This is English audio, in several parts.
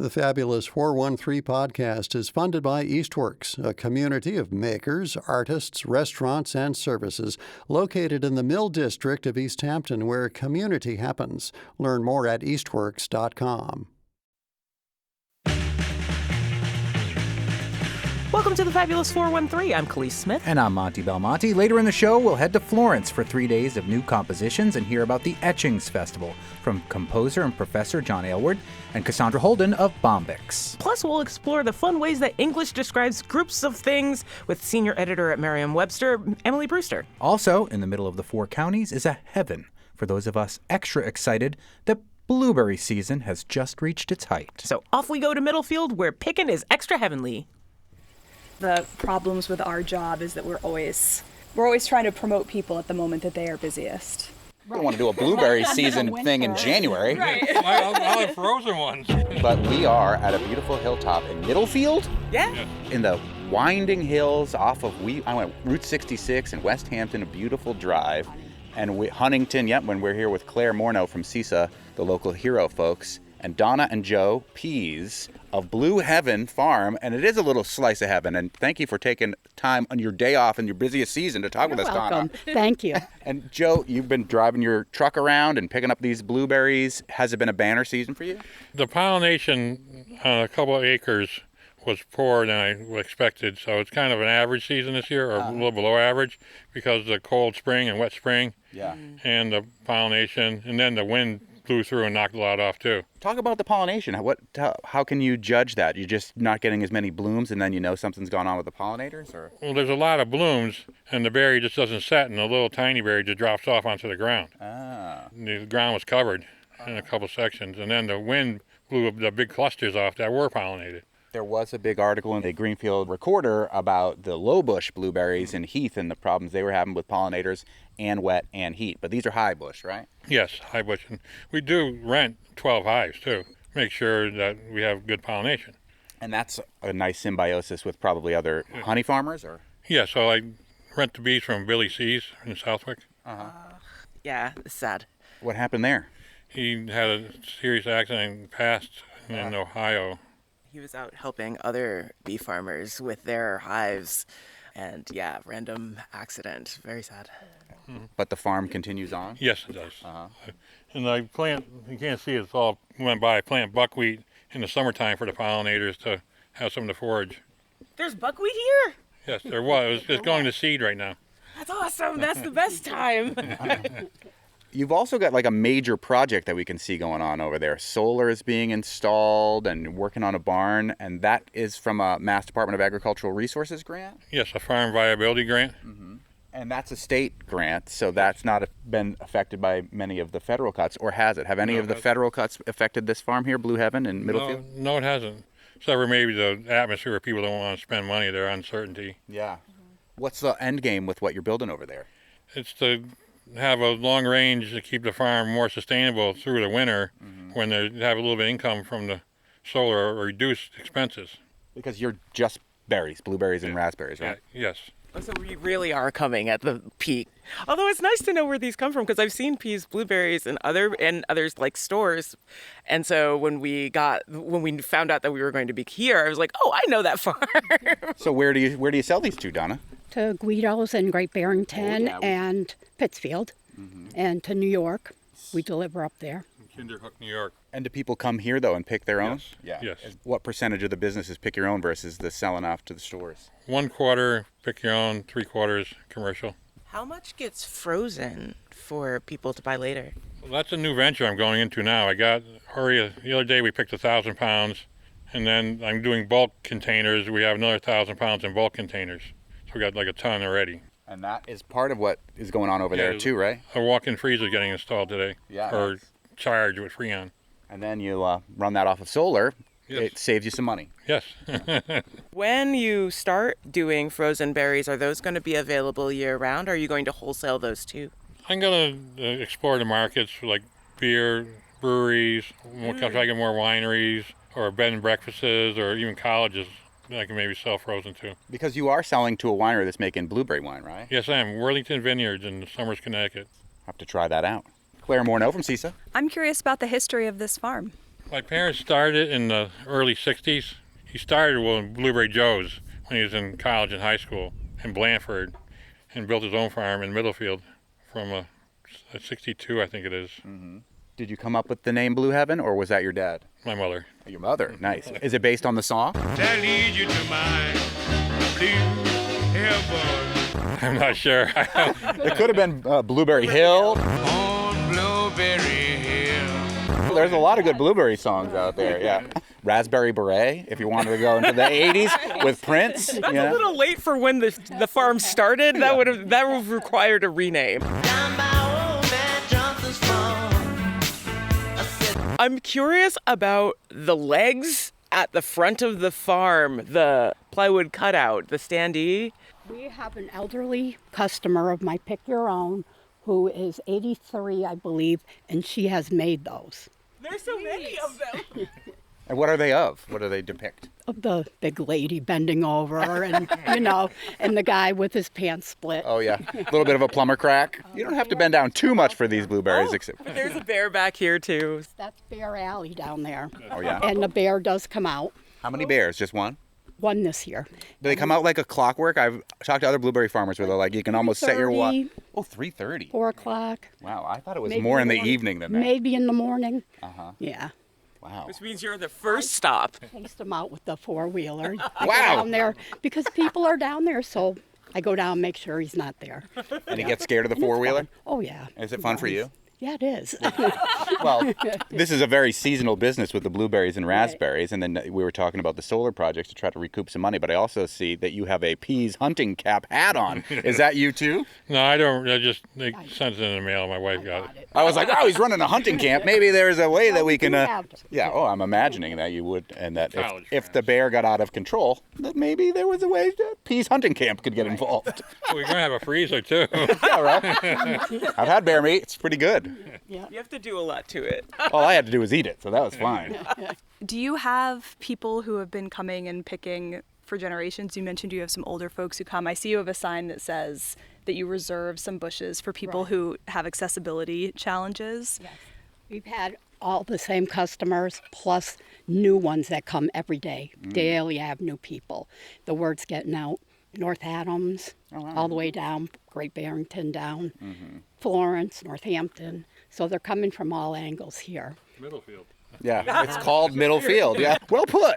The Fabulous 413 podcast is funded by Eastworks, a community of makers, artists, restaurants, and services located in the Mill District of East Hampton, where community happens. Learn more at eastworks.com. Welcome to the Fabulous 413. I'm Khalees Smith. And I'm Monty Belmonte. Later in the show, we'll head to Florence for 3 days of new compositions and hear about the Etchings Festival from composer and professor John Aylward and Cassandra Holden of Bombyx. Plus, we'll explore the fun ways that English describes groups of things with senior editor at Merriam-Webster, Emily Brewster. Also, in the middle of the four counties is a heaven for those of us extra excited that blueberry season has just reached its height. So off we go to Middlefield, where pickin' is extra heavenly. The problems with our job is that we're always trying to promote people at the moment that they are busiest. We don't want to do a blueberry season thing in January. Right. I'll have frozen ones. But we are at a beautiful hilltop in Middlefield. Yeah. In the winding hills off of I went Route 66 in West Hampton, a beautiful drive. And Huntington, when we're here with Claire Morneau from CISA, the local hero folks, and Donna and Joe Pease of Blue Heaven Farm, and it is a little slice of heaven. And thank you for taking time on your day off in your busiest season to talk with us, welcome. Donna. Thank you. And Joe, you've been driving your truck around and picking up these blueberries. Has it been a banner season for you? The pollination on a couple of acres was poorer than I expected, so it's kind of an average season this year, or a little below average, because of the cold spring and wet spring. Yeah. And the pollination, and then the wind blew through and knocked a lot off too. Talk about the pollination. How can you judge that? You're just not getting as many blooms, and then you know something's going on with the pollinators, or? Well, there's a lot of blooms, and the berry just doesn't set, and the little tiny berry just drops off onto the ground. Ah. The ground was covered in a couple sections, and then the wind blew the big clusters off that were pollinated. There was a big article in the Greenfield Recorder about the low bush blueberries in Heath and the problems they were having with pollinators and wet and heat. But these are high bush, right? Yes, high bush. And we do rent 12 hives too. Make sure that we have good pollination. And that's a nice symbiosis with probably other honey farmers, or? Yeah, so I rent the bees from Billy C's in Southwick. Yeah, it's sad. What happened there? He had a serious accident and passed in Ohio. He was out helping other bee farmers with their hives. And yeah, random accident. Very sad. But the farm continues on? Yes, it does. And I plant, you can't see it, it's all went by. I plant buckwheat in the summertime for the pollinators to have something to forage. There's buckwheat here? Yes, there was. It's going to seed right now. That's awesome. That's the best time. You've also got like a major project that we can see going on over there. Solar is being installed and working on a barn, and that is from a Mass Department of Agricultural Resources grant? Yes, a farm viability grant. Mm-hmm. And that's a state grant, so that's not been affected by many of the federal cuts, or has it? Have any of the federal cuts affected this farm here, Blue Heaven in Middlefield? No, it hasn't. Except for maybe the atmosphere where people don't want to spend money, their uncertainty. Yeah. What's the end game with what you're building over there? It's to have a long range to keep the farm more sustainable through the winter when they have a little bit of income from the solar or reduced expenses. Because you're just berries, blueberries and raspberries, right? Yes. So we really are coming at the peak. Although it's nice to know where these come from, because I've seen peas, blueberries, and others like stores. And so when we found out that we were going to be here, I was like, oh, I know that farm. So where do you sell these to, Donna? To Guido's in Great Barrington and Pittsfield, and to New York. We deliver up there. Kinderhook, New York. And do people come here, though, and pick their own? Yes. Yes. What percentage of the business is pick your own versus the selling off to the stores? 1/4 pick your own, 3/4 commercial. How much gets frozen for people to buy later? Well, that's a new venture I'm going into now. I got the other day we picked 1,000 pounds, and then I'm doing bulk containers. We have another 1,000 pounds in bulk containers. So we got like a ton already. And that is part of what is going on over there too, right? A walk-in freezer getting installed today. Yeah. Or charged with Freon. And then you run that off of solar. Yes. It saves you some money. Yes. When you start doing frozen berries, are those going to be available year-round, or are you going to wholesale those too? I'm going to explore the markets like beer, breweries, try to get more wineries, or bed and breakfasts, or even colleges that I can maybe sell frozen to. Because you are selling to a winery that's making blueberry wine, right? Yes, I am. Worthington Vineyards in Somers, Connecticut. Have to try that out. Claire Morneau from CISA. I'm curious about the history of this farm. My parents started in the early 60s. He started with Blueberry Joe's when he was in college and high school in Blandford and built his own farm in Middlefield from a 62, I think it is. Mm-hmm. Did you come up with the name Blue Heaven, or was that your dad? My mother. Your mother, nice. Is it based on the song? That leads you to my blue heaven. I'm not sure. It could have been Blueberry Hill. On Blueberry Hill. There's a lot of good blueberry songs out there, yeah. Raspberry Beret, if you wanted to go into the 80s with Prince. That's a little late for when the farm started. That would have required a rename. I'm curious about the legs at the front of the farm, the plywood cutout, the standee. We have an elderly customer of my Pick Your Own who is 83, I believe, and she has made those. There's so many of them. And what are they of? What do they depict? Of the big lady bending over and, and the guy with his pants split. Oh, yeah. A little bit of a plumber crack. You don't have to bend down too much for these blueberries. But there's a bear back here, too. That's Bear Alley down there. Oh, yeah. And the bear does come out. How many bears? Just one? One this year. Do they come out like a clockwork? I've talked to other blueberry farmers where they're like, you can almost set your watch. 3:30. Oh, 3:30. 4 o'clock. Wow, I thought it was Maybe more in the morning. evening than that. Maybe in the morning. Uh-huh. Yeah. Wow. Which means you're the first stop. Chased them out with the four-wheeler. I go Wow. down there because people are down there, so I go down and make sure he's not there. And he gets scared of the And it's four-wheeler? fun. Oh, yeah. Is it fun for you? Yeah, it is. Well, this is a very seasonal business with the blueberries and raspberries, and then we were talking about the solar projects to try to recoup some money, but I also see that you have a peas hunting cap hat on. Is that you too? No, I don't. They sent it in the mail. My wife got it. I was like, oh, he's running a hunting camp. Maybe there's a way that we can... have to. Yeah, oh, I'm imagining that you would, and that College if the friends. bear got out of control, that maybe there was a way that peas hunting camp could get involved. We're going to have a freezer, too. Yeah, right? I've had bear meat. It's pretty good. Yeah. You have to do a lot to it. All I had to do was eat it, so that was fine. Do you have people who have been coming and picking for generations? You mentioned you have some older folks who come. I see you have a sign that says that you reserve some bushes for people who have accessibility challenges. Yes. We've had all the same customers plus new ones that come every day. Daily I have new people. The word's getting out. North Adams, all the way down, Great Barrington down, Florence, Northampton. So they're coming from all angles here. Middlefield. Yeah, it's called Middlefield. Yeah, well put.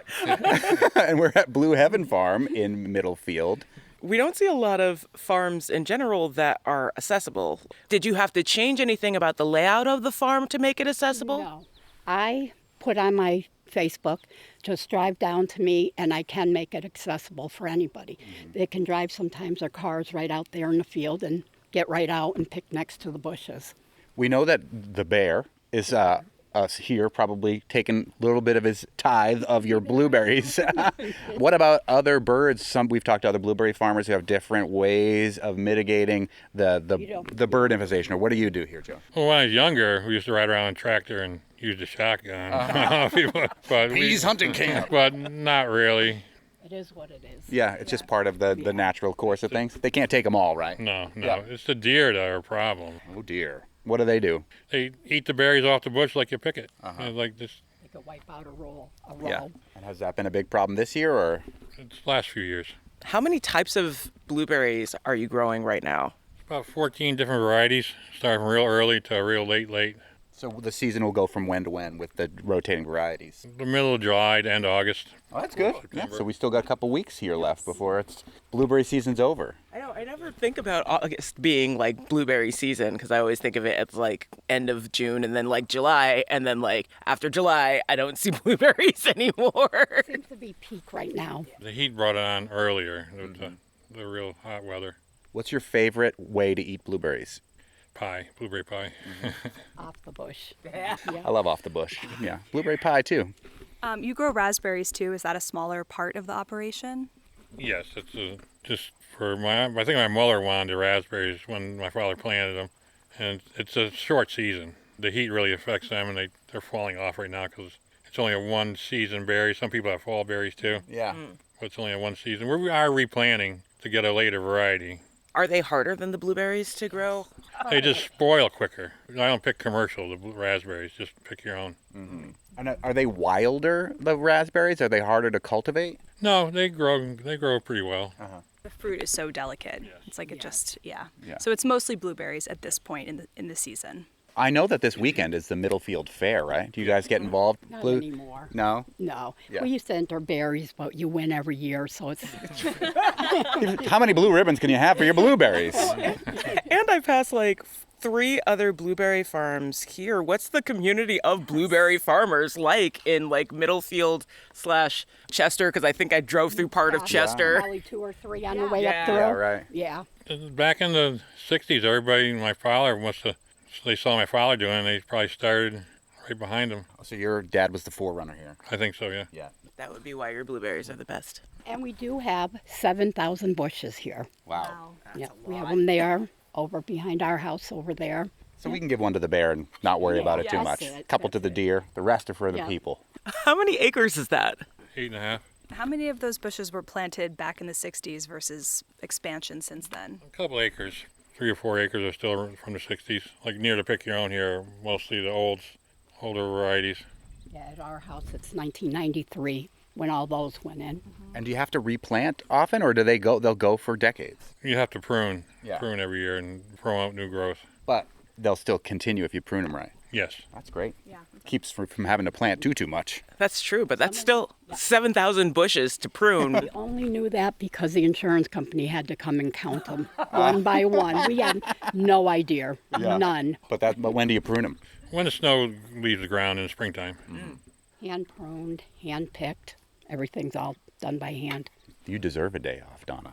And we're at Blue Heaven Farm in Middlefield. We don't see a lot of farms in general that are accessible. Did you have to change anything about the layout of the farm to make it accessible? No. I put on my Facebook, just drive down to me and I can make it accessible for anybody. They can drive sometimes their cars right out there in the field and get right out and pick next to the bushes. We know that the bear is us here probably taking a little bit of his tithe of your blueberries. What about other birds? We've talked to other blueberry farmers who have different ways of mitigating the bird infestation. Or what do you do here, Joe? Well, when I was younger, we used to ride around in a tractor and use a shotgun. Peas hunting camp. But not really. It is what it is. Yeah, it's just part of the natural course of things. They can't take them all, right? No. Yeah. It's the deer that are a problem. Oh, dear. What do they do? They eat the berries off the bush like you pick it. Like this. They could wipe out a row. Yeah. And has that been a big problem this year, or? It's the last few years. How many types of blueberries are you growing right now? About 14 different varieties, starting from real early to real late. So the season will go from when to when with the rotating varieties? The middle of July to end of August. Oh, that's good. Yeah, so we still got a couple weeks here left before it's blueberry season's over. I know, I never think about August being like blueberry season because I always think of it as like end of June and then like July and then like after July I don't see blueberries anymore. Seems to be peak right now. The heat brought it on earlier, the real hot weather. What's your favorite way to eat blueberries? Pie, blueberry pie. Off the bush. I love off the bush. Yeah, blueberry pie too. You grow raspberries too. Is that a smaller part of the operation? Yes, it's just for I think my mother wanted the raspberries when my father planted them. And it's a short season. The heat really affects them and they're falling off right now because it's only a one season berry. Some people have fall berries too. Yeah. But it's only a one season. We are replanting to get a later variety. Are they harder than the blueberries to grow? They just spoil quicker. I don't pick commercial, the raspberries, just pick your own. And are they wilder, the raspberries? Are they harder to cultivate? No, they grow pretty well. The fruit is so delicate. It's like Yeah. So it's mostly blueberries at this point in the season. I know that this weekend is the Middlefield Fair, right? Do you guys get involved? Not anymore. No? No. Yeah. We used to enter berries, but you win every year, so it's How many blue ribbons can you have for your blueberries? And I passed like 3 other blueberry farms here. What's the community of blueberry farmers like in like Middlefield/Chester? Because I think I drove through part of Chester. probably 2 or 3 on the way up through. Yeah, right. Yeah. Back in the 60s, everybody, my father they saw my father doing it, and they probably started right behind him. So your dad was the forerunner here. I think so, yeah. Yeah. That would be why your blueberries are the best. And we do have 7,000 bushes here. Wow. Yeah, we have them there, over behind our house over there. So we can give one to the bear and not worry about it too that's much. it, Couple to the deer. The rest are for the Yeah. people. How many acres is that? 8.5. How many of those bushes were planted back in the 60s versus expansion since then? A couple acres. 3 or 4 acres are still from the 60s. Like near the pick your own here, are mostly the older varieties. Yeah, at our house, it's 1993 when all those went in. And do you have to replant often, or they'll go for decades? You have to prune Yeah. every year and promote new growth. But they'll still continue if you prune them right. Yes. That's great. Yeah. Keeps from having to plant too much. That's true, but that's still 7,000 bushes to prune. We only knew that because the insurance company had to come and count them one by one. We had no idea, none. But when do you prune them? When the snow leaves the ground in the springtime. Hand pruned, hand picked, everything's all done by hand. You deserve a day off, Donna.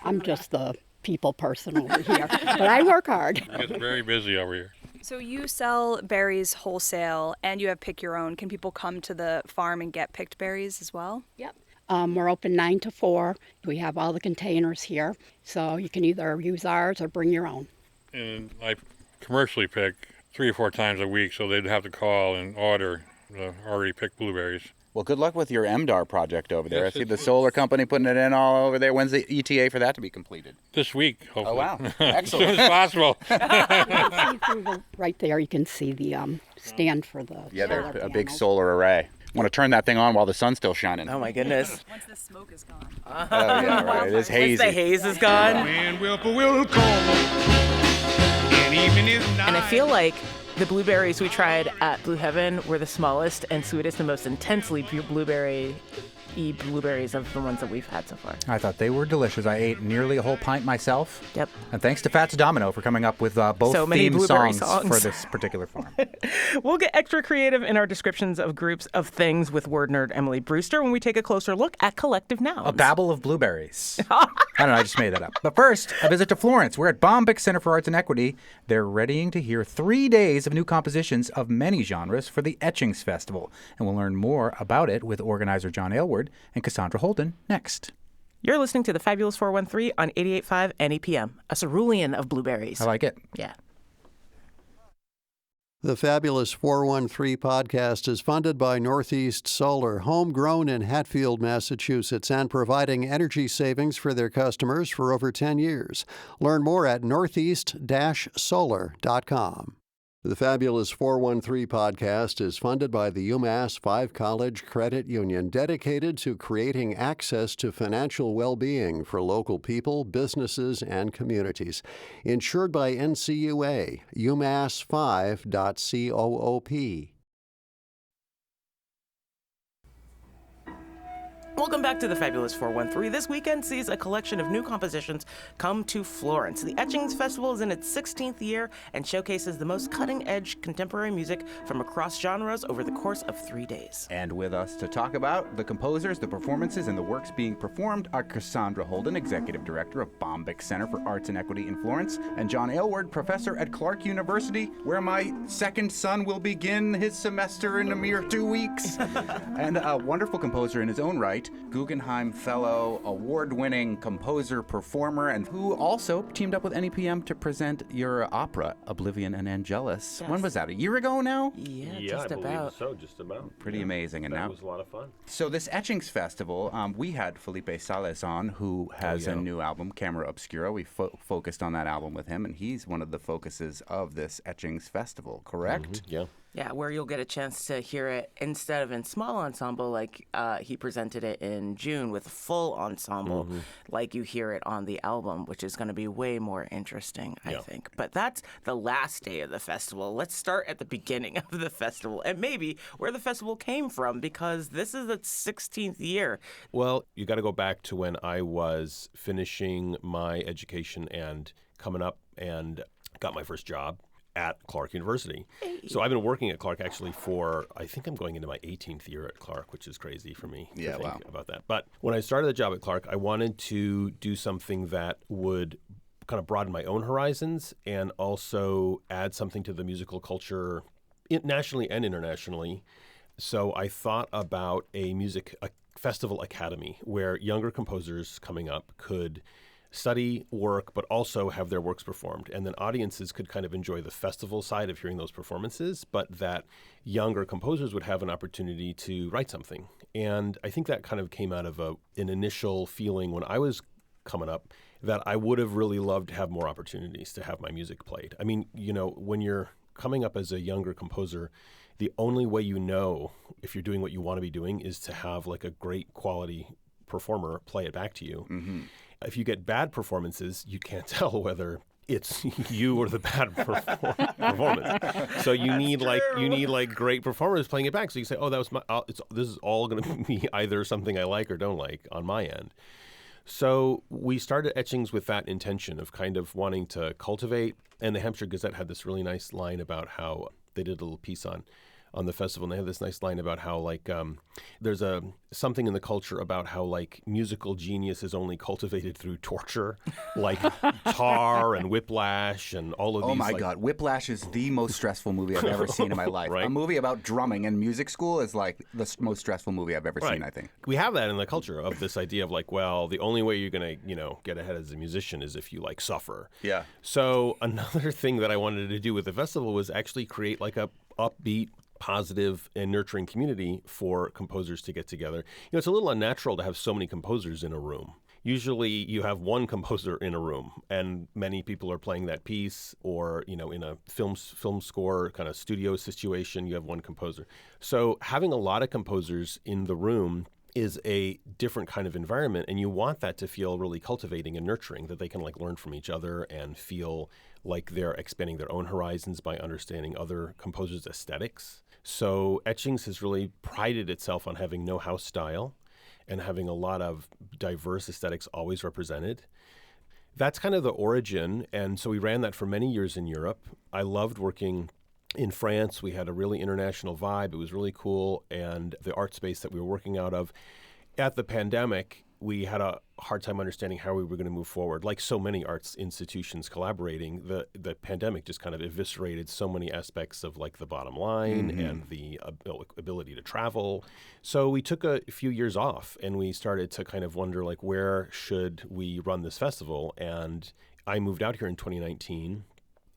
I'm just the people person over here, but I work hard. It gets very busy over here. So you sell berries wholesale and you have pick your own. Can people come to the farm and get picked berries as well? Yep. We're open 9 to 4. We have all the containers here, so you can either use ours or bring your own. And I commercially pick 3 or 4 times a week, so they'd have to call and order the already picked blueberries. Well, good luck with your MDAR project over there. I see the solar company putting it in all over there. When's the ETA for that to be completed? This week, hopefully. Oh, wow. As soon Excellent. as possible. See through right there, you can see the stand for the Yeah, they're solar a big panels. solar array. Want to turn that thing on while the sun's still shining. Oh my goodness. Once the smoke is gone. Oh, yeah, right. It is Once hazy. the haze is gone. When will call, and even is night. And I feel like the blueberries we tried at Blue Heaven were the smallest and sweetest and most intensely blueberry-y blueberries of the ones that we've had so far. I thought they were delicious. I ate nearly a whole pint myself. Yep. And thanks to Fats Domino for coming up with both So many theme blueberry songs for songs. this particular farm. We'll get extra creative in our descriptions of groups of things with word nerd Emily Brewster when we take a closer look at collective nouns. A babble of blueberries. I don't know, I just made that up. But first, a visit to Florence. We're at Bombyx Center for Arts and Equity. They're readying to hear 3 days of new compositions of many genres for the Etchings Festival. And we'll learn more about it with organizer John Aylward and Cassandra Holden next. You're listening to the Fabulous 413 on 88.5 NEPM, a cerulean of blueberries. I like it. Yeah. The Fabulous 413 podcast is funded by Northeast Solar, homegrown in Hatfield, Massachusetts, and providing energy savings for their customers for over 10 years. Learn more at northeast-solar.com. The Fabulous 413 podcast is funded by the UMass 5 College Credit Union, dedicated to creating access to financial well-being for local people, businesses, and communities. Insured by NCUA, umass5.coop. Welcome back to the Fabulous 413. This weekend sees a collection of new compositions come to Florence. The Etchings Festival is in its 16th year and showcases the most cutting-edge contemporary music from across genres over the course of 3 days. And with us to talk about the composers, the performances, and the works being performed are Cassandra Holden, Executive Director of Bombyx Center for Arts and Equity in Florence, and John Aylward, Professor at Clark University, where my second son will begin his semester in a mere 2 weeks. And a wonderful composer in his own right, Guggenheim Fellow, award-winning composer, performer, and who also teamed up with NEPM to present your opera, Oblivion and Angelus. Yes. When was that? A year ago now? Yeah, Yeah, just I believe about. so, just about. Pretty amazing. And That now, was a lot of fun. so this Etchings Festival, we had Felipe Sales on, who has a new album, Camera Obscura. We focused on that album with him, and he's one of the focuses of this Etchings Festival, correct? Yeah. Yeah, where you'll get a chance to hear it instead of in small ensemble, like he presented it in June with full ensemble, like you hear it on the album, which is going to be way more interesting, I think. But that's the last day of the festival. Let's start at the beginning of the festival and maybe where the festival came from, because this is its 16th year. Well, you got to go back to when I was finishing my education and coming up and got my first job at Clark University. So I've been working at Clark actually for, I think I'm going into my 18th year at Clark, which is crazy for me to think about that. But when I started the job at Clark, I wanted to do something that would kind of broaden my own horizons and also add something to the musical culture nationally and internationally. So I thought about a festival academy where younger composers coming up could study, work, but also have their works performed. And then audiences could kind of enjoy the festival side of hearing those performances, but that younger composers would have an opportunity to write something. And I think that kind of came out of an initial feeling when I was coming up that I would have really loved to have more opportunities to have my music played. I mean, when you're coming up as a younger composer, the only way you know if you're doing what you want to be doing is to have like a great quality performer play it back to you. If you get bad performances, you can't tell whether it's you or the bad performance. So you need great performers playing it back. So you say, "Oh, that was this is all going to be either something I like or don't like on my end." So we started Etchings with that intention of kind of wanting to cultivate. And the Hampshire Gazette had this really nice line about how they did a little piece on the festival, and they have this nice line about how there's something in the culture about how musical genius is only cultivated through torture, like Tar and Whiplash and all of these. Oh my God, Whiplash is the most stressful movie I've ever seen in my life. Right? A movie about drumming and music school is like the most stressful movie I've ever seen, I think. We have that in the culture of this idea of the only way you're going to get ahead as a musician is if you suffer. Yeah. So another thing that I wanted to do with the festival was actually create a upbeat, positive and nurturing community for composers to get together. It's a little unnatural to have so many composers in a room. Usually you have one composer in a room and many people are playing that piece, or, in a film score kind of studio situation, you have one composer. So having a lot of composers in the room is a different kind of environment, and you want that to feel really cultivating and nurturing, that they can learn from each other and feel like they're expanding their own horizons by understanding other composers' aesthetics. So Etchings has really prided itself on having no house style and having a lot of diverse aesthetics always represented. That's kind of the origin, and so we ran that for many years in Europe. I loved working in France. We had a really international vibe. It was really cool, and the art space that we were working out of. At the pandemic, we had a hard time understanding how we were going to move forward. Like so many arts institutions collaborating, the pandemic just kind of eviscerated so many aspects of the bottom line and the ability to travel. So we took a few years off and we started to kind of wonder where should we run this festival? And I moved out here in 2019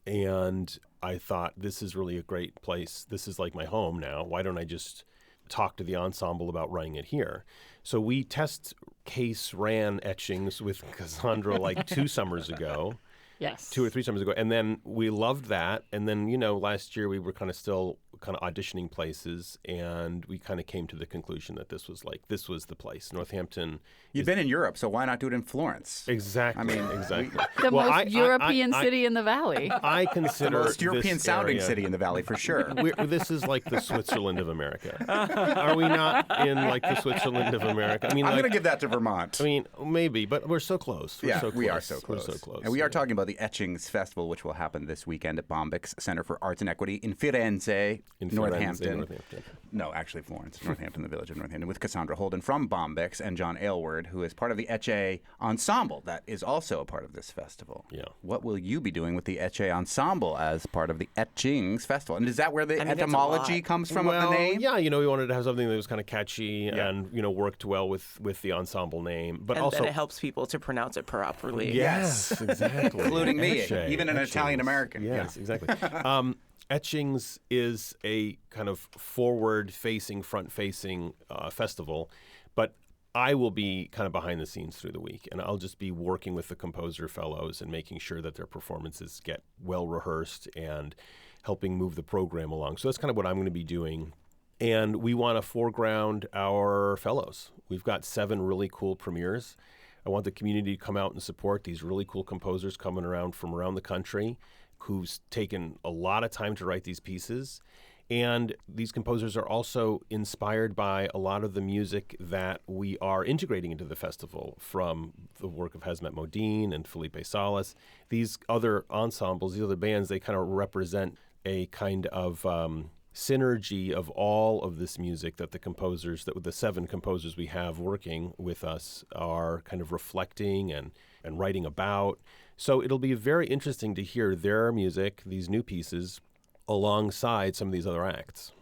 and I thought, this is really a great place. This is my home now. Why don't I just talk to the ensemble about running it here? So we test case ran Etchings with Cassandra 2 summers ago. Yes. 2 or 3 summers ago. And then we loved that. And then, last year we were still auditioning places, and we kind of came to the conclusion that this was the place. Northampton. You've been in Europe, so why not do it in Florence? Exactly. Exactly. The most European city in the valley. I consider the most European sounding area, city in the valley for sure. This is the Switzerland of America. Are we not in the Switzerland of America? I mean, I'm going to give that to Vermont. I mean, maybe, but we're so close. We are so close. We're so close. And we are talking about the Etchings Festival, which will happen this weekend at Bombyx Center for Arts and Equity in Firenze, Northampton. No, actually Florence, Northampton, the village of Northampton, with Cassandra Holden from Bombyx and John Aylward, who is part of the Etche Ensemble that is also a part of this festival. Yeah. What will you be doing with the Etche Ensemble as part of the Etchings Festival? And is that where the etymology comes from of the name? Yeah, we wanted to have something that was kind of catchy and, worked well with the ensemble name. But also, that it helps people to pronounce it properly. Yes, exactly. Including me, Etche, even an Etchings. Italian-American. Yes, exactly. Etchings is a kind of forward-facing, front-facing festival, but I will be kind of behind the scenes through the week, and I'll just be working with the composer fellows and making sure that their performances get well rehearsed and helping move the program along. So that's kind of what I'm going to be doing. And we want to foreground our fellows. We've got 7 really cool premieres. I want the community to come out and support these really cool composers coming around from around the country who's taken a lot of time to write these pieces. And these composers are also inspired by a lot of the music that we are integrating into the festival, from the work of Hezmet Modine and Felipe Salas. These other ensembles, these other bands, they kind of represent a kind of synergy of all of this music that the composers, that the 7 composers we have working with us are kind of reflecting and writing about. So it'll be very interesting to hear their music, these new pieces, alongside some of these other acts.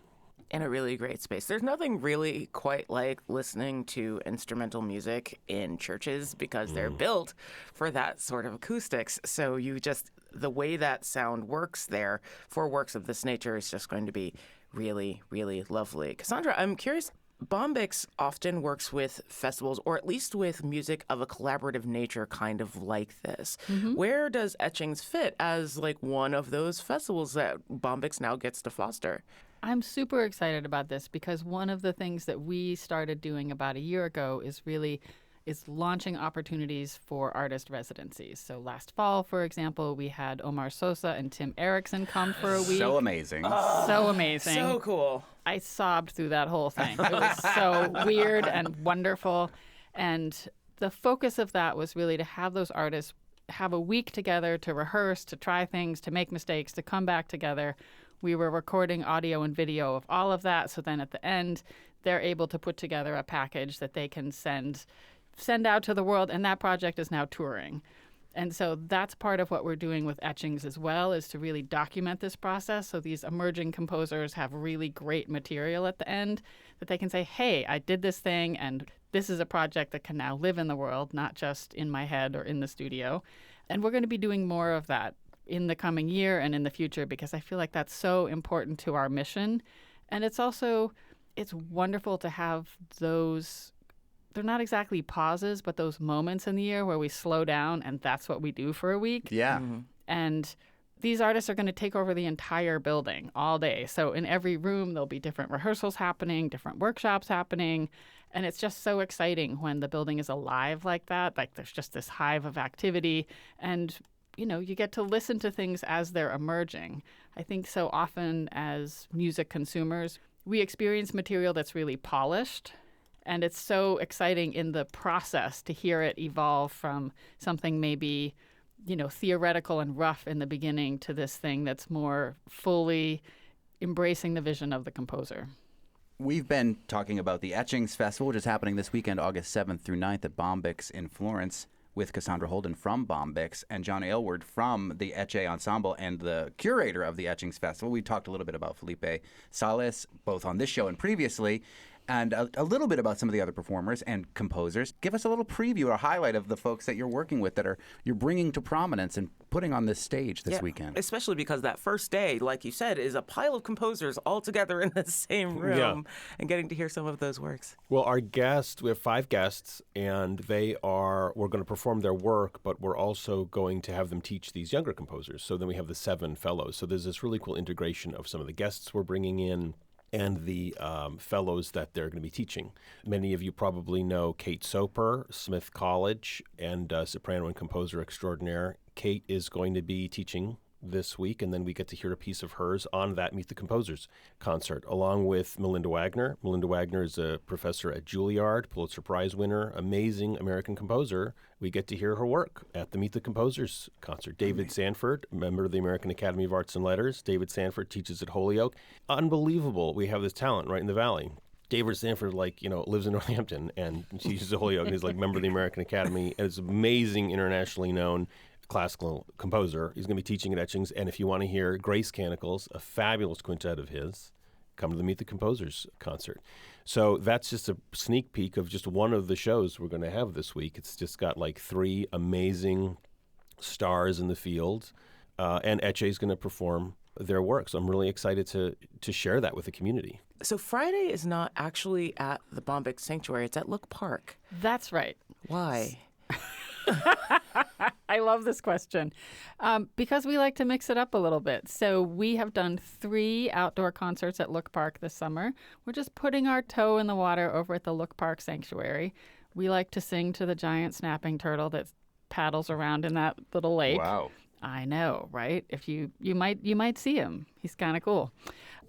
In a really great space. There's nothing really quite like listening to instrumental music in churches because they're built for that sort of acoustics. So the way that sound works there for works of this nature is just going to be really, really lovely. Cassandra, I'm curious, Bombix often works with festivals, or at least with music of a collaborative nature, kind of like this. Mm-hmm. Where does Etchings fit as like one of those festivals that Bombix now gets to foster? I'm super excited about this because one of the things that we started doing about a year ago is launching opportunities for artist residencies. So last fall, for example, we had Omar Sosa and Tim Erickson come for a week. So amazing. So amazing. So cool. I sobbed through that whole thing. It was so weird and wonderful. And the focus of that was really to have those artists have a week together to rehearse, to try things, to make mistakes, to come back together. We were recording audio and video of all of that. So then at the end, they're able to put together a package that they can send out to the world. And that project is now touring. And so that's part of what we're doing with Etchings as well, is to really document this process. So these emerging composers have really great material at the end that they can say, hey, I did this thing, and this is a project that can now live in the world, not just in my head or in the studio. And we're going to be doing more of that in the coming year and in the future, because I feel like that's so important to our mission. And it's wonderful to have those, they're not exactly pauses, but those moments in the year where we slow down, and that's what we do for a week. Yeah. Mm-hmm. And these artists are going to take over the entire building all day. So in every room, there'll be different rehearsals happening, different workshops happening. And it's just so exciting when the building is alive like that. Like there's just this hive of activity. And, you get to listen to things as they're emerging. I think so often as music consumers, we experience material that's really polished. And it's so exciting in the process to hear it evolve from something maybe, theoretical and rough in the beginning to this thing that's more fully embracing the vision of the composer. We've been talking about the Etchings Festival, which is happening this weekend, August 7th through 9th at Bombix in Florence, with Cassandra Holden from Bombix and John Aylward from the Etche Ensemble and the curator of the Etchings Festival. We talked a little bit about Felipe Salas, both on this show and previously, and a little bit about some of the other performers and composers. Give us a little preview or highlight of the folks that you're working with that you're bringing to prominence and putting on this stage this weekend. Especially because that first day, like you said, is a pile of composers all together in the same room and getting to hear some of those works. Well, our guests, we have 5 guests, and we're going to perform their work, but we're also going to have them teach these younger composers. So then we have the 7 fellows. So there's this really cool integration of some of the guests we're bringing in and the fellows that they're going to be teaching. Many of you probably know Kate Soper, Smith College, and soprano and composer extraordinaire. Kate is going to be teaching this week, and then we get to hear a piece of hers on that Meet the Composers concert, along with Melinda Wagner. Melinda Wagner is a professor at Juilliard, Pulitzer Prize winner, amazing American composer. We get to hear her work at the Meet the Composers concert. David Sanford, member of the American Academy of Arts and Letters. David Sanford teaches at Holyoke. Unbelievable. We have this talent right in the Valley. David Sanford, lives in Northampton, and he teaches at Holyoke, and he's member of the American Academy, and is amazing, internationally known classical composer. He's going to be teaching at Etchings, and if you want to hear Grace Canicles, a fabulous quintet of his, come to the Meet the Composers concert. So that's just a sneak peek of just one of the shows we're going to have this week. It's just got 3 amazing stars in the field, and Etche is going to perform their work. So I'm really excited to share that with the community. So Friday is not actually at the Bombix Sanctuary. It's at Look Park. That's right. Why? I love this question because we like to mix it up a little bit. So we have done 3 outdoor concerts at Look Park this summer. We're just putting our toe in the water over at the Look Park Sanctuary. We like to sing to the giant snapping turtle that paddles around in that little lake. Wow. I know, right? If you might see him. He's kind of cool.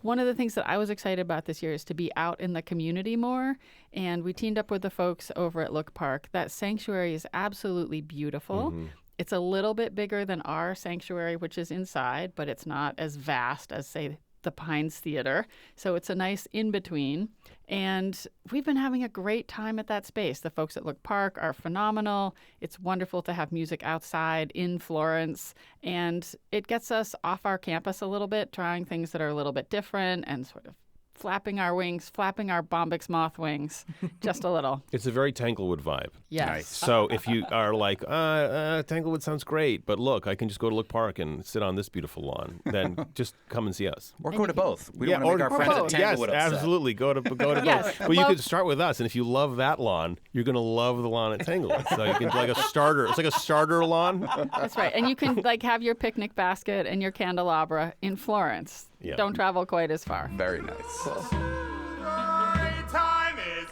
One of the things that I was excited about this year is to be out in the community more, and we teamed up with the folks over at Look Park. That sanctuary is absolutely beautiful. Mm-hmm. It's a little bit bigger than our sanctuary, which is inside, but it's not as vast as, say, the Pines Theater. So it's a nice in-between. And we've been having a great time at that space. The folks at Look Park are phenomenal. It's wonderful to have music outside in Florence. And it gets us off our campus a little bit, trying things that are a little bit different and sort of flapping our wings, flapping our Bombyx moth wings, just a little. It's a very Tanglewood vibe. Yes. Nice. So if you are like, Tanglewood sounds great, but look, I can just go to Look Park and sit on this beautiful lawn, then just come and see us. Or go to both. We don't want to make our friends at Tanglewood upset. Absolutely. Go to Yes. both. Well, you could start with us, and if you love that lawn, you're going to love the lawn at Tanglewood. So you can like a starter. It's like a starter lawn. That's right. And you can like have your picnic basket and your candelabra in Florence. Yeah. Don't travel quite as far. Very nice.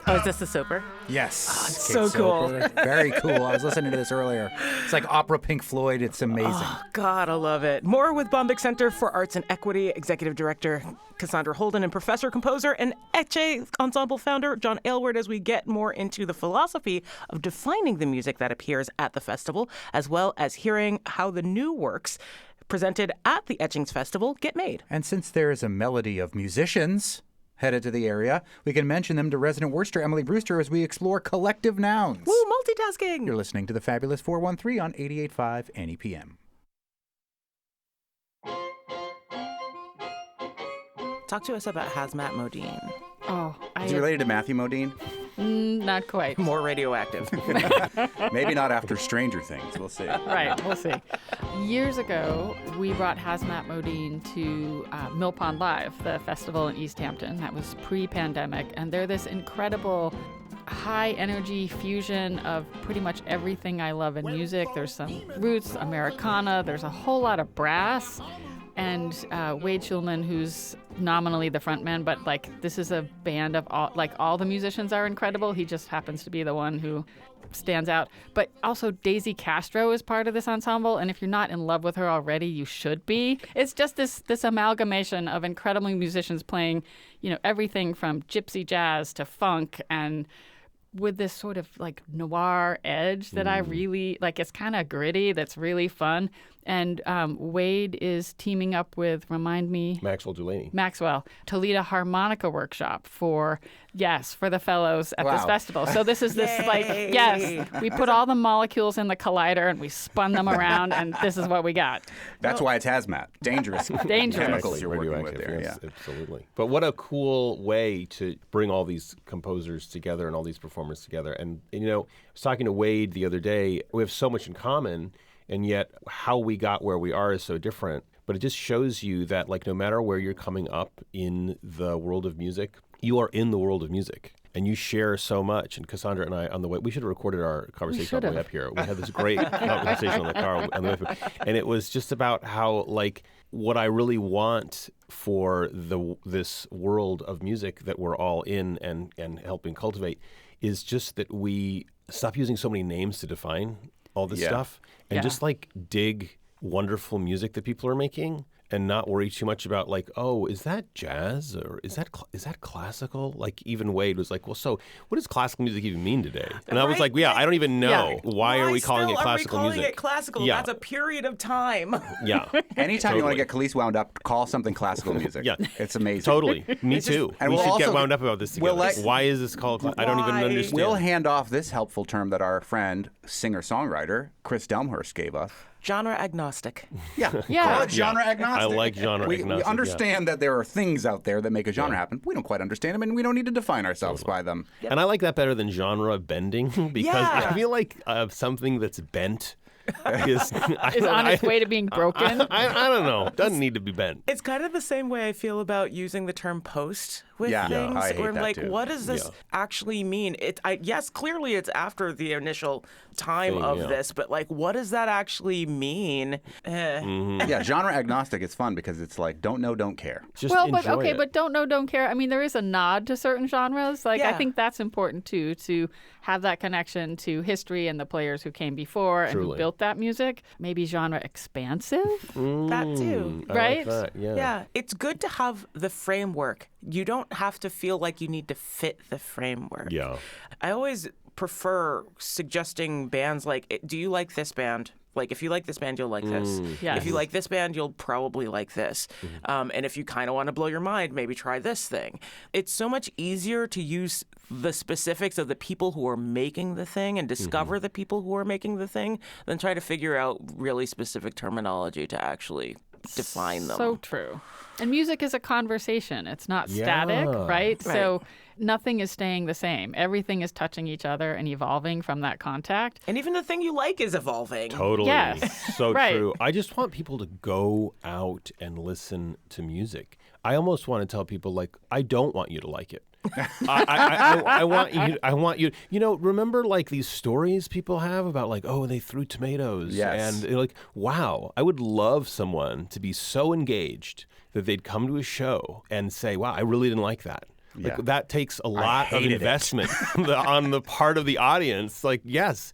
Oh, is this the Soper? Yes. Oh, it's so cool. Very cool. I was listening to this earlier. It's like opera Pink Floyd. It's amazing. Oh, God, I love it. More with Bombyx Center for Arts and Equity Executive Director Cassandra Holden and Professor, Composer, and Etching Ensemble founder John Aylward as we get more into the philosophy of defining the music that appears at the festival, as well as hearing how the new works presented at the Etchings Festival get made. And since there is a melody of musicians headed to the area, we can mention them to resident Worcester Emily Brewster as we explore collective nouns. Woo, multitasking! You're listening to the Fabulous 413 on 88.5 NEPM. Talk to us about Hazmat Modine. Oh, Is he related to Matthew Modine? Not quite. More radioactive. Maybe not after Stranger Things. We'll see. Right, we'll see. Years ago, we brought Hazmat Modine to Mill Pond Live, the festival in East Hampton. That was pre-pandemic, and they're this incredible high-energy fusion of pretty much everything I love in music. There's some roots, Americana, there's a whole lot of brass, and Wade Schulman, who's nominally the frontman, but like this is a band of all the musicians are incredible. He just happens to be the one who stands out. But also Daisy Castro is part of this ensemble, and if you're not in love with her already, you should be. It's just this amalgamation of incredible musicians playing, everything from gypsy jazz to funk, and with this sort of like noir edge that I really like. It's kind of gritty. That's really fun. And Wade is teaming up with, remind me, Maxwell, Toledo Harmonica Workshop for the fellows at this festival. So this is this we put all the molecules in the collider and we spun them around, and this is what we got. That's why it's hazmat. Dangerous. Chemicals you're working with there. Yes, absolutely. But what a cool way to bring all these composers together and all these performers together. And I was talking to Wade the other day. We have so much in common, and yet how we got where we are is so different. But it just shows you that, like, no matter where you're coming up in the world of music, you are in the world of music. And you share so much. And Cassandra and I, on the way, we should have recorded our conversation on the way up here. We had this great conversation on the car on the way up. And it was just about how, like, what I really want for this world of music that we're all in and helping cultivate is just that we stop using so many names to define all this stuff and just like dig wonderful music that people are making and not worry too much about like, oh, is that jazz or is that classical? Like even Wade was like, well, so what does classical music even mean today? And I was like, I don't even know. Why are we calling it classical music? It classical? Yeah. That's a period of time. Yeah. Anytime you want to get Khalees wound up, call something classical music. Yeah. It's amazing. Totally. Me too. And we we'll should get also wound up about this together. Why is this called I don't even understand. We'll hand off this helpful term that our friend, singer-songwriter, Chris Delmhurst gave us. Genre agnostic. Yeah. Call it genre agnostic. I like genre agnostic. We understand that there are things out there that make a genre happen. We don't quite understand them, and we don't need to define ourselves by them. And I like that better than genre bending because I feel like something that's bent is on its way to being broken. I don't know. Doesn't need to be bent. It's kind of the same way I feel about using the term post with Yeah, things. I hate where I'm that like, too. what does this actually mean? Yes, clearly it's after the initial time of this, but like, what does that actually mean? Yeah, genre agnostic is fun because it's like don't know, don't care. Just Well, enjoy it. but don't know, don't care. I mean, there is a nod to certain genres. Like, I think that's important too, to have that connection to history and the players who came before and who built that music. Maybe genre expansive. That too. Right? I like that, yeah. Yeah, it's good to have the framework. You don't have to feel like you need to fit the framework. Yeah. I always prefer suggesting bands like, do you like this band? Like, if you like this band, you'll like this. Yes. If you like this band, you'll probably like this. And if you kind of want to blow your mind, maybe try this thing. It's so much easier to use the specifics of the people who are making the thing and discover the people who are making the thing than try to figure out really specific terminology to actually define them. So true. And music is a conversation. It's not static, right? So nothing is staying the same. Everything is touching each other and evolving from that contact. And even the thing you like is evolving. Totally. Yes. So Right. true. I just want people to go out and listen to music. I almost want to tell people, like, I don't want you to like it. I want you. You know, remember like these stories people have about like, oh, they threw tomatoes. Yes. And you're like, wow, I would love someone to be so engaged that they'd come to a show and say, wow, I really didn't like that. Like, that takes a lot of investment on the part of the audience. Like, yes,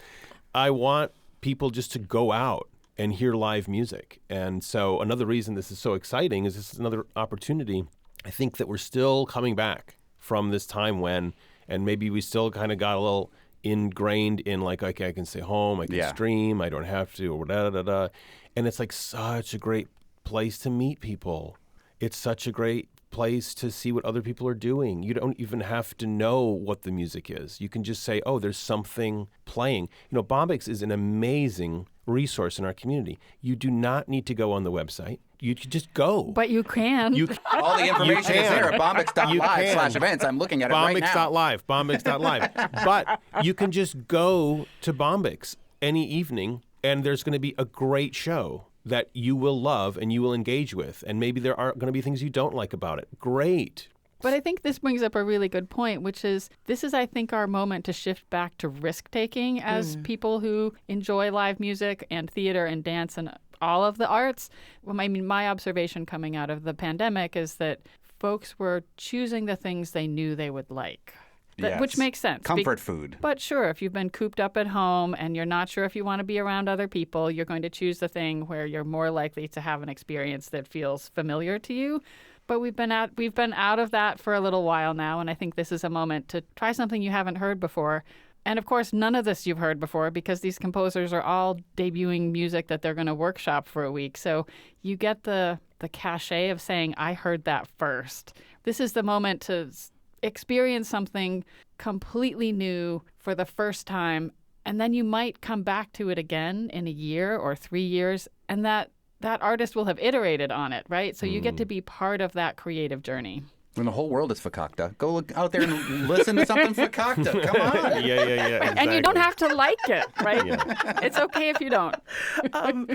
I want people just to go out and hear live music. And so another reason this is so exciting is this is another opportunity. I think that we're still coming back from this time when, and maybe we still kind of got a little ingrained in like, okay, I can stay home, I can stream, I don't have to, or da-da-da-da. And it's like such a great place to meet people. It's such a great place to see what other people are doing. You don't even have to know what the music is. You can just say, oh, there's something playing. You know, Bombix is an amazing resource in our community. You do not need to go on the website. You can just go. But you can. All the information is there at bombix.live/events. I'm looking at it right now. Bombix.live. But you can just go to Bombix any evening, and there's going to be a great show that you will love and you will engage with. And maybe there are going to be things you don't like about it. Great. But I think this brings up a really good point, which is this is, I think, our moment to shift back to risk-taking as people who enjoy live music and theater and dance and all of the arts. Well, I mean, my observation coming out of the pandemic is that folks were choosing the things they knew they would like. Which makes sense. Comfort food. But sure, if you've been cooped up at home and you're not sure if you want to be around other people, you're going to choose the thing where you're more likely to have an experience that feels familiar to you. But we've been out of that for a little while now, and I think this is a moment to try something you haven't heard before. And of course, none of this you've heard before because these composers are all debuting music that they're going to workshop for a week. So you get the cachet of saying, I heard that first. This is the moment to experience something completely new for the first time, and then you might come back to it again in a year or 3 years, and that artist will have iterated on it, right? So you get to be part of that creative journey. When the whole world is fakakta, go look out there and listen to something fakakta. Come on. Yeah. Exactly. And you don't have to like it, right? It's okay if you don't. I'm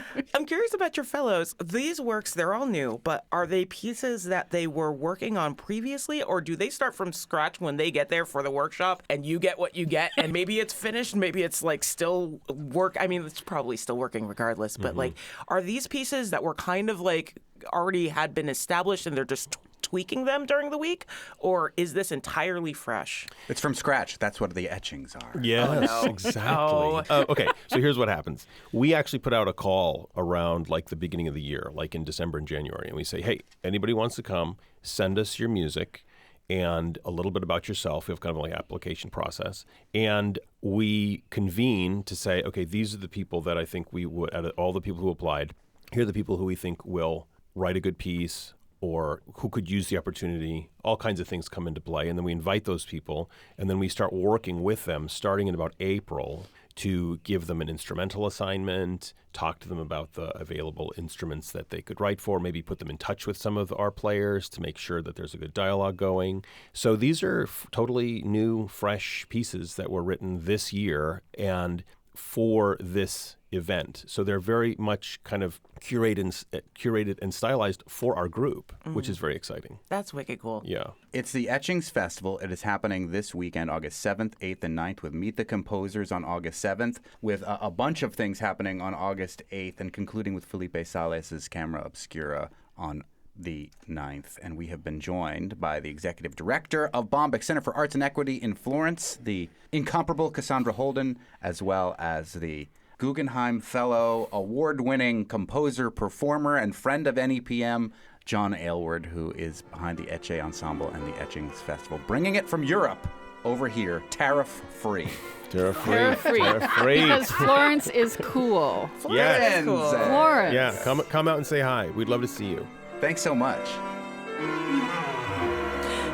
curious about your fellows. These works, they're all new, but are they pieces that they were working on previously, or do they start from scratch when they get there for the workshop and you get what you get, and maybe it's finished, maybe it's like still work? I mean, it's probably still working regardless, but like, are these pieces that were kind of like already had been established and they're just tweaking them during the week, or is this entirely fresh? It's from scratch. That's what the etchings are. Yes, exactly. Okay, so here's what happens. We actually put out a call around like the beginning of the year, like in December and January, and we say, hey, anybody wants to come, send us your music and a little bit about yourself. We have kind of like an application process. And we convene to say, okay, these are the people that I think we would, out of all the people who applied, here are the people who we think will write a good piece, or who could use the opportunity. All kinds of things come into play. And then we invite those people, and then we start working with them starting in about April to give them an instrumental assignment, talk to them about the available instruments that they could write for, maybe put them in touch with some of our players to make sure that there's a good dialogue going. So these are totally new, fresh pieces that were written this year. And for this event. So they're very much kind of curated and stylized for our group, which is very exciting. That's wicked cool. Yeah. It's the Etchings Festival. It is happening this weekend, August 7th, 8th, and 9th, with Meet the Composers on August 7th, with a bunch of things happening on August 8th, and concluding with Felipe Sales's Camera Obscura on the 9th. And we have been joined by the executive director of Bombyx Center for Arts and Equity in Florence, the incomparable Cassandra Holden, as well as the Guggenheim Fellow, award-winning composer, performer, and friend of NEPM, John Aylward, who is behind the Etche Ensemble and the Etchings Festival, bringing it from Europe over here, tariff-free. Tariff-free. Because Florence is cool. Yes. Cool. Florence. Yeah, come out and say hi. We'd love to see you. Thanks so much.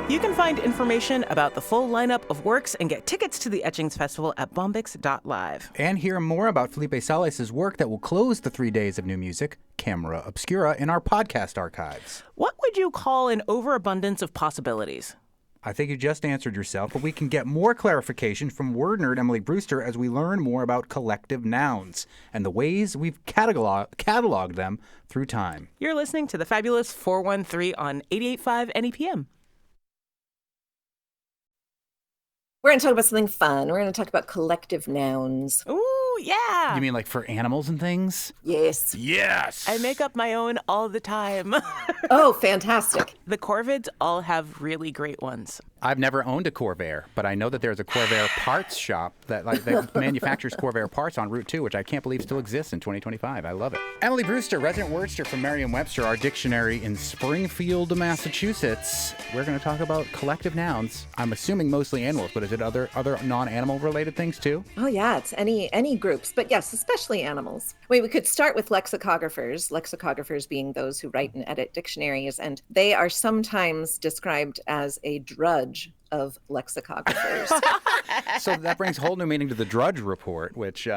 You can find information about the full lineup of works and get tickets to the Etchings Festival at bombyx.live. And hear more about Felipe Sales's work that will close the 3 days of new music, Camera Obscura, in our podcast archives. What would you call an overabundance of possibilities? I think you just answered yourself, but we can get more clarification from word nerd Emily Brewster as we learn more about collective nouns and the ways we've cataloged them through time. You're listening to the fabulous 413 on 88.5 NEPM. We're going to talk about something fun. We're going to talk about collective nouns. Ooh, yeah. You mean like for animals and things? Yes. Yes! I make up my own all the time. Oh, fantastic. The Corvids all have really great ones. I've never owned a Corvair, but I know that there's a Corvair parts shop that manufactures Corvair parts on Route 2, which I can't believe still exists in 2025. I love it. Emily Brewster, resident wordster from Merriam-Webster, our dictionary in Springfield, Massachusetts. We're going to talk about collective nouns. I'm assuming mostly animals, but is it other non-animal related things too? Oh, yeah, it's any groups, but yes, especially animals. We could start with lexicographers being those who write and edit dictionaries, and they are sometimes described as a drudge of lexicographers. So that brings whole new meaning to the Drudge Report, which, is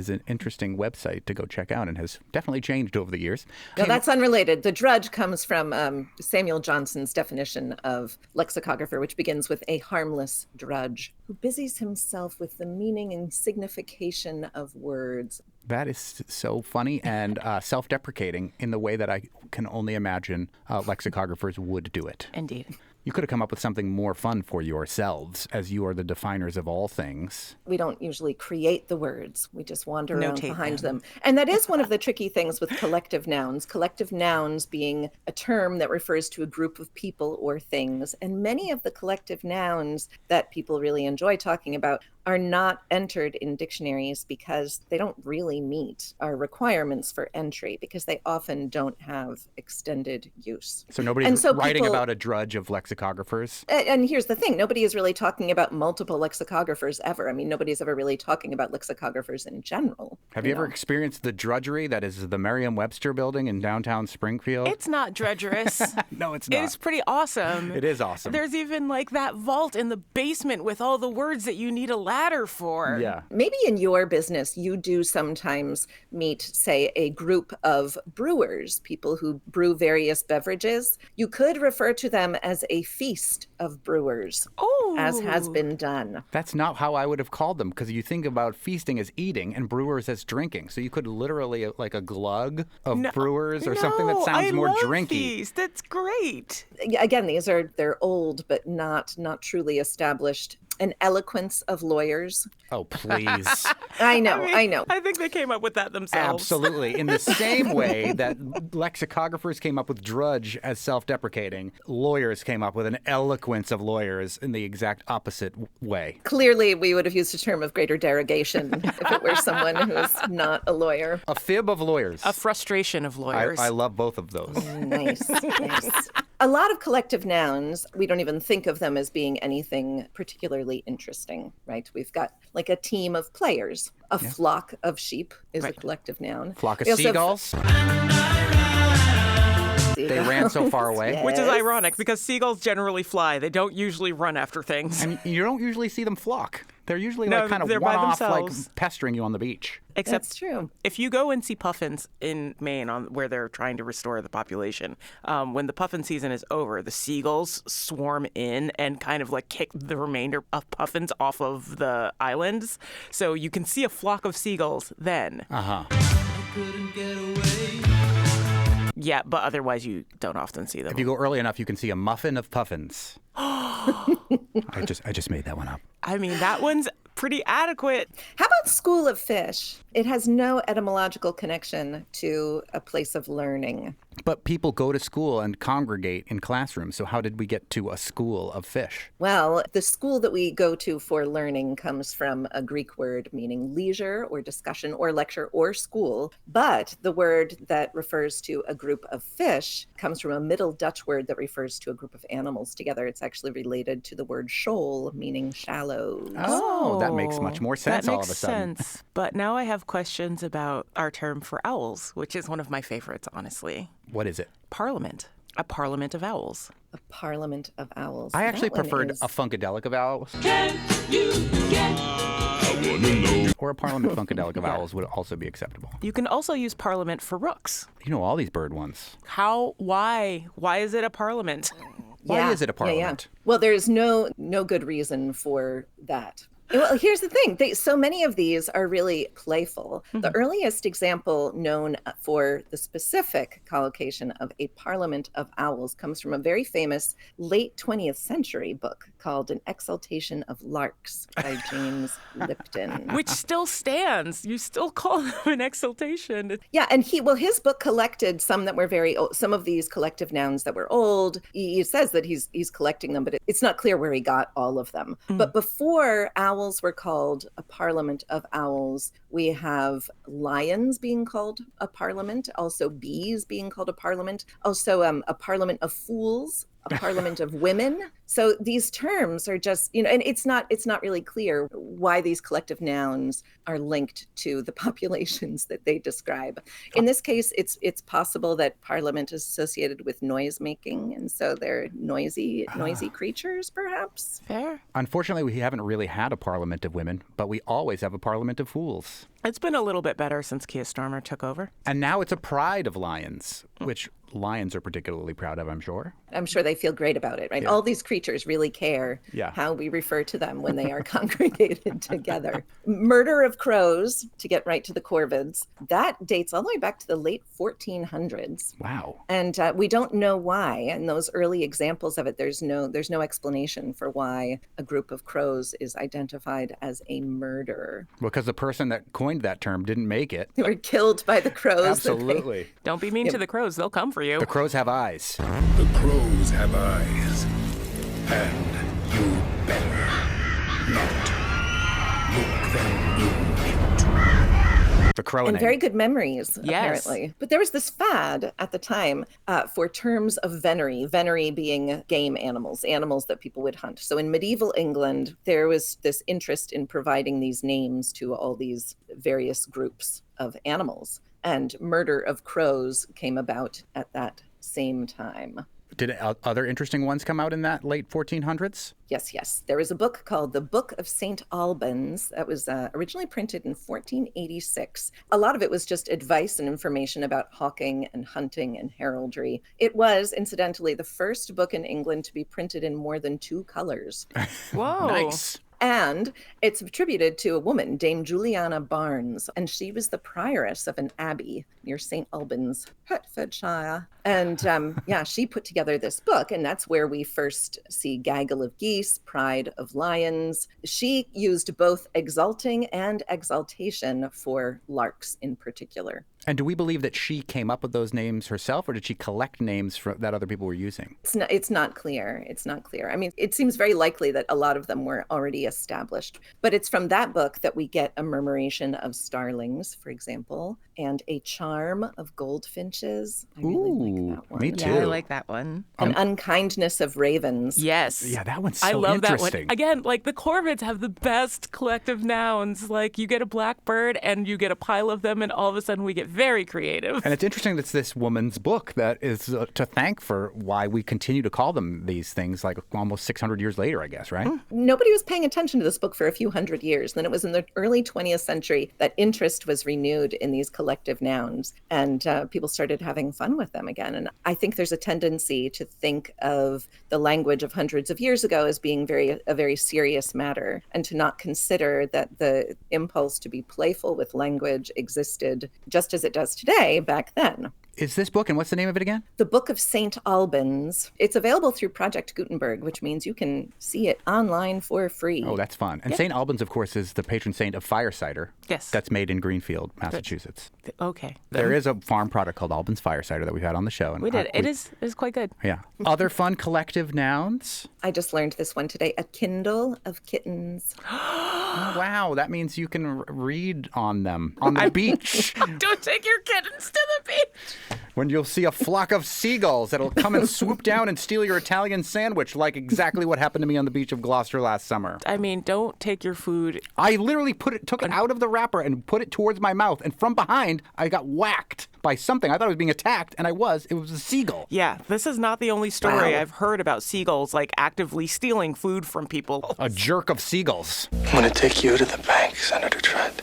an interesting website to go check out and has definitely changed over the years. No, that's unrelated. The drudge comes from Samuel Johnson's definition of lexicographer, which begins with a harmless drudge who busies himself with the meaning and signification of words. That is so funny and self-deprecating in the way that I can only imagine lexicographers would do it. Indeed. You could have come up with something more fun for yourselves, as you are the definers of all things. We don't usually create the words. We just wander around behind them. And that is one of the tricky things with collective nouns. Collective nouns being a term that refers to a group of people or things. And many of the collective nouns that people really enjoy talking about are not entered in dictionaries because they don't really meet our requirements for entry, because they often don't have extended use. So nobody's writing about a drudge of lexicographers? And here's the thing, nobody is really talking about multiple lexicographers ever. I mean, nobody's ever really talking about lexicographers in general. Have you ever experienced the drudgery that is the Merriam-Webster building in downtown Springfield? It's not drudgerous. No, it's not. It's pretty awesome. It is awesome. There's even like that vault in the basement with all the words that you need a ladder for. Yeah. Maybe in your business, you do sometimes meet, say, a group of brewers, people who brew various beverages. You could refer to them as a feast of brewers, as has been done. That's not how I would have called them, because you think about feasting as eating and brewers as drinking. So you could literally like a glug of brewers or something that sounds more drinky. Feast. That's great. Again, they're old, but not truly established. An eloquence of lawyers. Oh, please. I know. I think they came up with that themselves. Absolutely. In the same way that lexicographers came up with drudge as self-deprecating, lawyers came up with an eloquence of lawyers in the exact opposite way. Clearly, we would have used a term of greater derogation if it were someone who's not a lawyer. A fib of lawyers. A frustration of lawyers. I love both of those. Nice. A lot of collective nouns, we don't even think of them as being anything particularly interesting, right? We've got like a team of players. A flock of sheep is a collective noun. Flock of seagulls? They ran so far away. Yes. Which is ironic because seagulls generally fly. They don't usually run after things. And you don't usually see them flock. They're usually No, like kind of they're by one-off, like themselves. pestering you on the beach. Except That's true. if you go and see puffins in Maine where they're trying to restore the population, when the puffin season is over, the seagulls swarm in and kind of like kick the remainder of puffins off of the islands. So you can see a flock of seagulls then. Yeah, but otherwise you don't often see them. If you go early enough, you can see a muffin of puffins. I just made that one up. I mean, that one's pretty adequate. How about school of fish? It has no etymological connection to a place of learning. But people go to school and congregate in classrooms, so how did we get to a school of fish? Well, the school that we go to for learning comes from a Greek word meaning leisure or discussion or lecture or school. But the word that refers to a group of fish comes from a Middle Dutch word that refers to a group of animals together. It's actually related to the word shoal, meaning shallows. Oh, that makes much more sense all of a sudden. That makes sense. But now I have questions about our term for owls, which is one of my favorites, honestly. What is it? Parliament. A parliament of owls. A parliament of owls. I actually That one preferred is- a funkadelic of owls. Or a parliament funkadelic of owls would also be acceptable. You can also use parliament for rooks. You know all these bird ones. Why? Why is it a parliament? Why is it a parliament? Well, there's no good reason for that. Well, here's the thing. So many of these are really playful. The earliest example known for the specific collocation of a parliament of owls comes from a very famous late 20th century book called An Exaltation of Larks by James Lipton. Which still stands. You still call them an exaltation. Yeah, and his book collected some that were very old, some of these collective nouns that were old. He says that he's collecting them, but it's not clear where he got all of them. But before owls were called a parliament of owls, we have lions being called a parliament, also bees being called a parliament, also a parliament of fools, a parliament of women. So these terms are just, and it's not really clear why these collective nouns are linked to the populations that they describe. In this case, it's possible that parliament is associated with noise making, and so they're noisy creatures, perhaps. Fair. Unfortunately, we haven't really had a parliament of women, but we always have a parliament of fools. It's been a little bit better since Keir Starmer took over. And now it's a pride of lions, which lions are particularly proud of, I'm sure. I'm sure they feel great about it, right? Yeah. All these creatures really care how we refer to them when they are congregated together. Murder of crows, to get right to the corvids, that dates all the way back to the late 1400s. Wow. And we don't know why. And those early examples of it, there's no explanation for why a group of crows is identified as a murder. Because the person that coined that term didn't make it. They were killed by the crows. Absolutely. Don't be mean to the crows. They'll come for you. The crows have eyes. The crows have eyes, and you better not look them into. The crow And very good memories, Yes. apparently. But there was this fad at the time for terms of venery being game animals that people would hunt. So in medieval England, there was this interest in providing these names to all these various groups of animals. And murder of crows came about at that same time. Did other interesting ones come out in that late 1400s? Yes. There was a book called The Book of St. Albans that was originally printed in 1486. A lot of it was just advice and information about hawking and hunting and heraldry. It was, incidentally, the first book in England to be printed in more than 2 colors. Whoa. Nice. And it's attributed to a woman, Dame Juliana Barnes, and she was the prioress of an abbey near St. Albans, Hertfordshire. And she put together this book, and that's where we first see Gaggle of Geese, Pride of Lions. She used both exalting and exaltation for larks in particular. And do we believe that she came up with those names herself, or did she collect names that other people were using? It's not clear. It's not clear. I mean, it seems very likely that a lot of them were already already established. But it's from that book that we get a murmuration of starlings, for example, and a charm of goldfinches. I really like that one. Me too. Yeah, I like that one. An unkindness of ravens. Yes. Yeah, that one's so I love that one. interesting. Again, like the Corvids have the best collective nouns. Like you get a blackbird and you get a pile of them, and all of a sudden we get very creative. And it's interesting that it's this woman's book that is to thank for why we continue to call them these things like almost 600 years later, I guess, right? Nobody was paying attention to this book for a few hundred years. Then it was in the early 20th century that interest was renewed in these collective nouns, and people started having fun with them again. And I think there's a tendency to think of the language of hundreds of years ago as being a very serious matter, and to not consider that the impulse to be playful with language existed just as it does today back then. Is this book, and what's the name of it again? The Book of St. Albans. It's available through Project Gutenberg, which means you can see it online for free. Oh, that's fun. And St. Albans, of course, is the patron saint of fire cider. Yes. That's made in Greenfield, Massachusetts. Okay. There is a farm product called Albans Fire Cider that we've had on the show. And We did. It is quite good. Yeah. Other fun collective nouns? I just learned this one today. A Kindle of Kittens. Oh, wow. That means you can read on them on the beach. Don't take your kittens to the beach. When you'll see a flock of seagulls that'll come and swoop down and steal your Italian sandwich, like exactly what happened to me on the beach of Gloucester last summer. I mean, don't take your food. I literally took it out of the wrapper and put it towards my mouth, and from behind, I got whacked by something. I thought I was being attacked, and I was. It was a seagull. Yeah, this is not the only story I've heard about seagulls like actively stealing food from people. A jerk of seagulls. I'm going to take you to the bank, Senator Trent.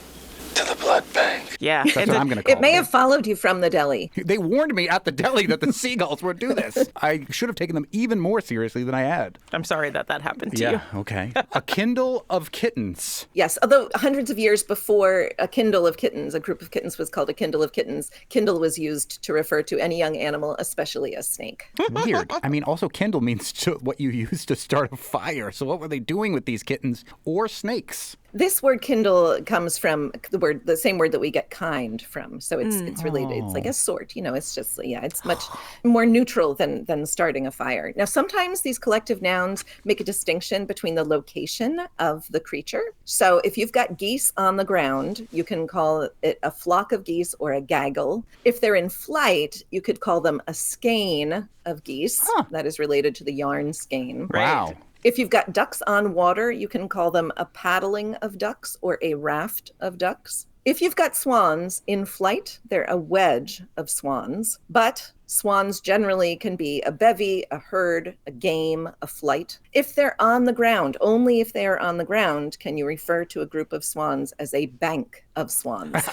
To the blood bank. Yeah. That's what I'm going to call it. It may have followed you from the deli. They warned me at the deli that the seagulls would do this. I should have taken them even more seriously than I had. I'm sorry that happened to you. Yeah, okay. A Kindle of Kittens. Yes, although hundreds of years before a Kindle of kittens, a group of kittens was called a Kindle of kittens. Kindle was used to refer to any young animal, especially a snake. Weird. I mean, also Kindle means what you use to start a fire. So what were they doing with these kittens or snakes? This word Kindle comes from the same word that we get kind from. So it's related. It's like a sort, it's just, it's much more neutral than starting a fire. Now, sometimes these collective nouns make a distinction between the location of the creature. So if you've got geese on the ground, you can call it a flock of geese or a gaggle. If they're in flight, you could call them a skein of geese. That is related to the yarn skein. Wow. If you've got ducks on water, you can call them a paddling of ducks or a raft of ducks. If you've got swans in flight, they're a wedge of swans. But swans generally can be a bevy, a herd, a game, a flight. If they're on the ground, only if they are on the ground can you refer to a group of swans as a bank of swans.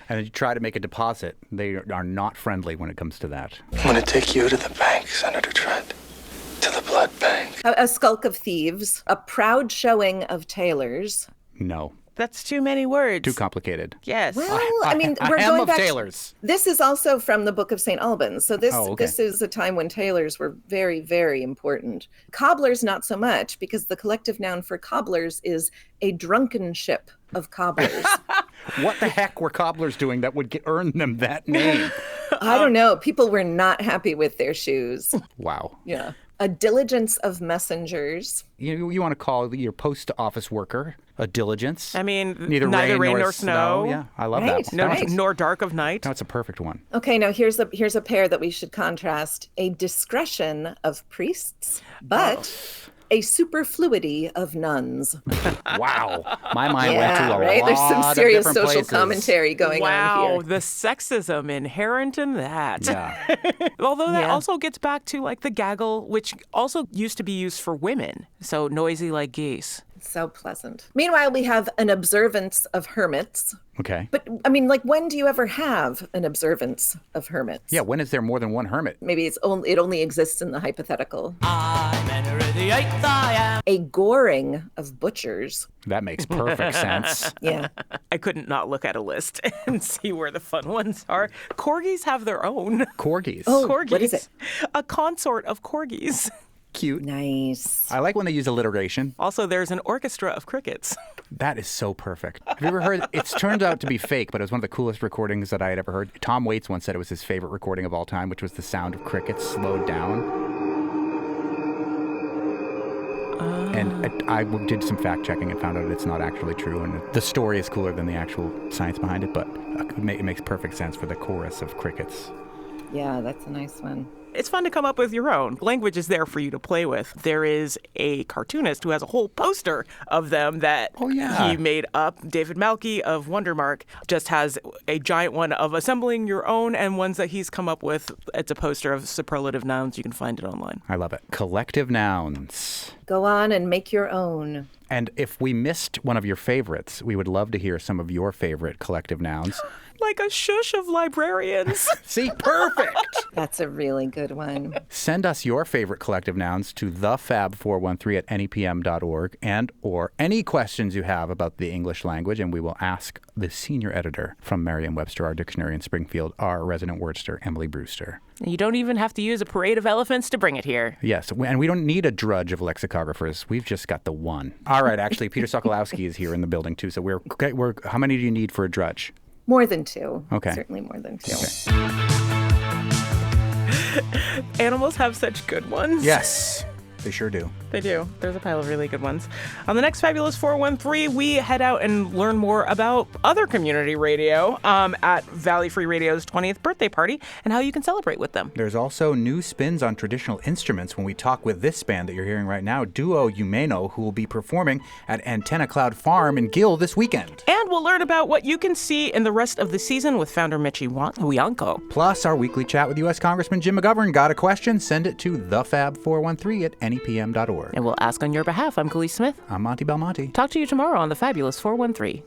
And you try to make a deposit. They are not friendly when it comes to that. I'm going to take you to the bank, Senator Trent. To the blood bank. A skulk of thieves, a proud showing of tailors. No. That's too many words. Too complicated. Yes. Well, I mean, we're hem going of back. tailors. This is also from the Book of St. Albans. So this okay. this is a time when tailors were very, very important. Cobblers, not so much, because the collective noun for cobblers is a drunken ship of cobblers. What the heck were cobblers doing that would earn them that name? I don't know. People were not happy with their shoes. Wow. Yeah. A diligence of messengers. You want to call your post office worker a diligence? I mean, neither rain nor snow. Yeah, I love Right. that one. Nor dark of night. That's a perfect one. Okay, now here's a pair that we should contrast. A discretion of priests, but a superfluity of nuns. Wow. My mind went to a right? lot There's some of serious different social places. commentary going on Wow, here. the sexism inherent in that. Yeah. Although that also gets back to like the gaggle, which also used to be used for women. So noisy like geese. So pleasant. Meanwhile, we have an observance of hermits. Okay. But I mean, like, when do you ever have an observance of hermits? Yeah, when is there more than one hermit? Maybe it only exists in the hypothetical. I'm Henry the Eighth, I am. A goring of butchers. That makes perfect sense. Yeah. I couldn't not look at a list and see where the fun ones are. Corgis have their own. Corgis. Oh, Corgis. what is it? A consort of corgis. Cute. Nice. I like when they use alliteration. Also, there's an orchestra of crickets. That is so perfect. Have you ever heard? It turned out to be fake, but it was one of the coolest recordings that I had ever heard. Tom Waits once said it was his favorite recording of all time, which was the sound of crickets slowed down. And And I did some fact checking and found out it's not actually true. And the story is cooler than the actual science behind it, but it makes perfect sense for the chorus of crickets. Yeah, that's a nice one. It's fun to come up with your own. Language is there for you to play with. There is a cartoonist who has a whole poster of them that he made up. David Malky of Wondermark just has a giant one of assembling your own and ones that he's come up with. It's a poster of superlative nouns. You can find it online. I love it. Collective nouns. Go on and make your own. And if we missed one of your favorites, we would love to hear some of your favorite collective nouns. Like a shush of librarians. See, perfect. That's a really good one. Send us your favorite collective nouns to thefab413@nepm.org and or any questions you have about the English language, and we will ask the senior editor from Merriam-Webster, our dictionary in Springfield, our resident wordster, Emily Brewster. You don't even have to use a parade of elephants to bring it here. Yes, and we don't need a drudge of lexicographers. We've just got the one. All right, actually, Peter Sokolowski is here in the building, too. So we're how many do you need for a drudge? More than two. Okay. Certainly more than two. Okay. Animals have such good ones. Yes, they sure do. They do. There's a pile of really good ones. On the next Fabulous 413, we head out and learn more about other community radio at Valley Free Radio's 20th birthday party and how you can celebrate with them. There's also new spins on traditional instruments when we talk with this band that you're hearing right now, Duo Umeno, who will be performing at Antenna Cloud Farm in Gill this weekend. And we'll learn about what you can see in the rest of the season with founder Michi Wianco. Plus, our weekly chat with U.S. Congressman Jim McGovern. Got a question? Send it to thefab413@nepm.org. And we'll ask on your behalf. I'm Khalees Smith. I'm Monty Belmonte. Talk to you tomorrow on the Fabulous 413.